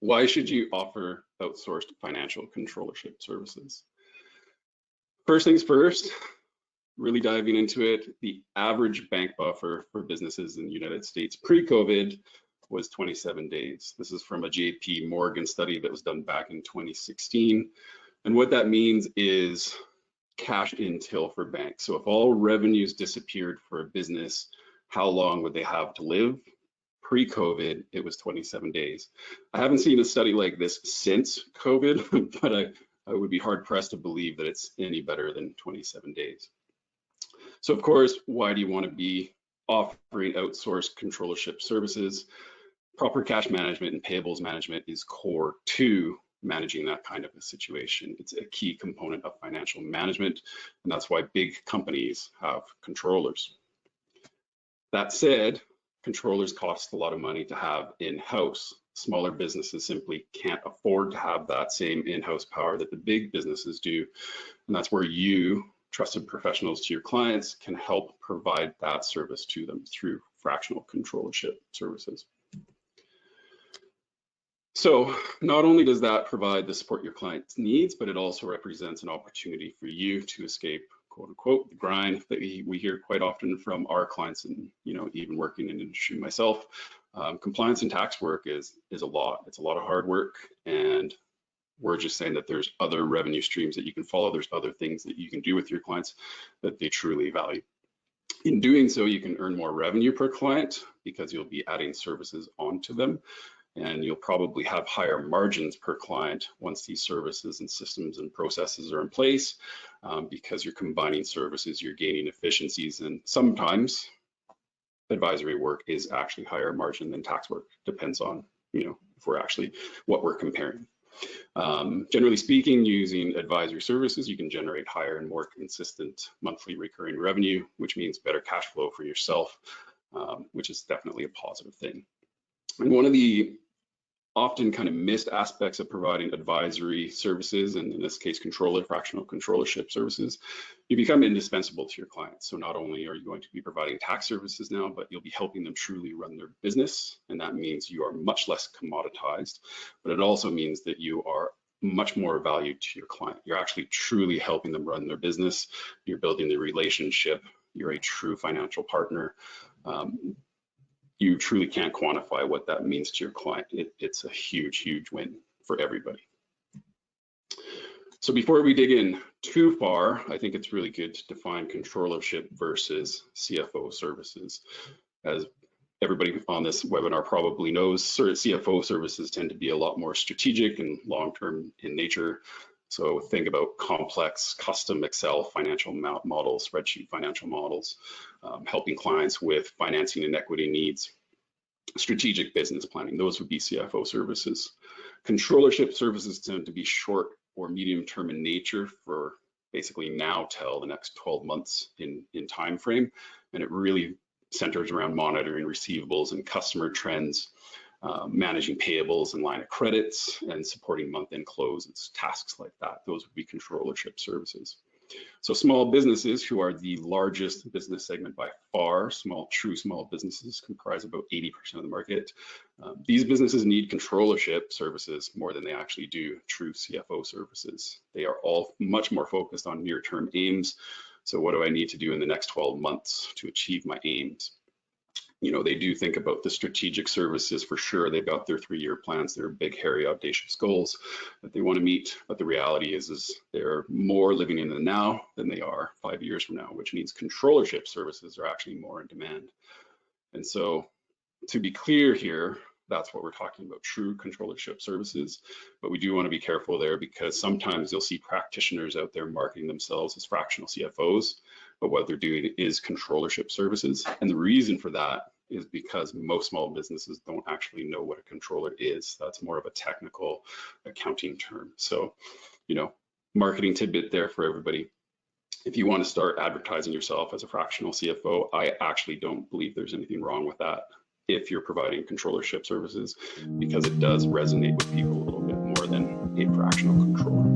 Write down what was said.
Why should you offer outsourced financial controllership services? First things first, really diving into it, the average bank buffer for businesses in the United States pre-COVID was 27 days. This is from a JP Morgan study that was done back in 2016. And what that means is cash in till for banks. So if all revenues disappeared for a business, how long would they have to live? Pre-COVID, it was 27 days. I haven't seen a study like this since COVID, but I would be hard pressed to believe that it's any better than 27 days. So of course, why do you want to be offering outsourced controllership services? Proper cash management and payables management is core to managing that kind of a situation. It's a key component of financial management, and that's why big companies have controllers. That said, controllers cost a lot of money to have in-house. Smaller businesses simply can't afford to have that same in-house power that the big businesses do, and that's where you, trusted professionals to your clients, can help provide that service to them through fractional controllership services. So not only does that provide the support your client's needs, but it also represents an opportunity for you to escape, quote unquote, the grind that we hear quite often from our clients, and even working in industry myself. Compliance and tax work is a lot. It's a lot of hard work, and we're just saying that there's other revenue streams that you can follow. There's other things that you can do with your clients that they truly value. In doing so, you can earn more revenue per client because you'll be adding services onto them, and you'll probably have higher margins per client once these services and systems and processes are in place, because you're combining services, you're gaining efficiencies, and sometimes advisory work is actually higher margin than tax work. Depends on, if we're actually what we're comparing. Generally speaking, using advisory services, you can generate higher and more consistent monthly recurring revenue, which means better cash flow for yourself, which is definitely a positive thing. And one of the often kind of missed aspects of providing advisory services, and in this case, fractional controllership services, you become indispensable to your clients. So not only are you going to be providing tax services now, but you'll be helping them truly run their business. And that means you are much less commoditized, but it also means that you are much more valued to your client. You're actually truly helping them run their business. You're building the relationship. You're a true financial partner. You truly can't quantify what that means to your client. It's a huge, huge win for everybody. So before we dig in too far, I think it's really good to define controllership versus CFO services. As everybody on this webinar probably knows, CFO services tend to be a lot more strategic and long-term in nature. So think about complex custom Excel financial models, spreadsheet financial models, helping clients with financing and equity needs, strategic business planning. Those would be CFO services. Controllership services tend to be short or medium term in nature for basically now till the next 12 months in time frame. And it really centers around monitoring receivables and customer trends, managing payables and line of credits, and supporting month-end closes, tasks like that. Those would be controllership services. So small businesses, who are the largest business segment by far, true small businesses comprise about 80% of the market. These businesses need controllership services more than they actually do true CFO services. They are all much more focused on near-term aims. So what do I need to do in the next 12 months to achieve my aims? They do think about the strategic services for sure. They've got their 3-year plans, their big, hairy, audacious goals that they want to meet. But the reality is they're more living in the now than they are 5 years from now, which means controllership services are actually more in demand. And so to be clear here, that's what we're talking about, true controllership services. But we do want to be careful there, because sometimes you'll see practitioners out there marketing themselves as fractional CFOs, but what they're doing is controllership services. And the reason for that is because most small businesses don't actually know what a controller is. That's more of a technical accounting term. So, marketing tidbit there for everybody. If you want to start advertising yourself as a fractional CFO, I actually don't believe there's anything wrong with that if you're providing controllership services, because it does resonate with people a little bit more than a fractional controller.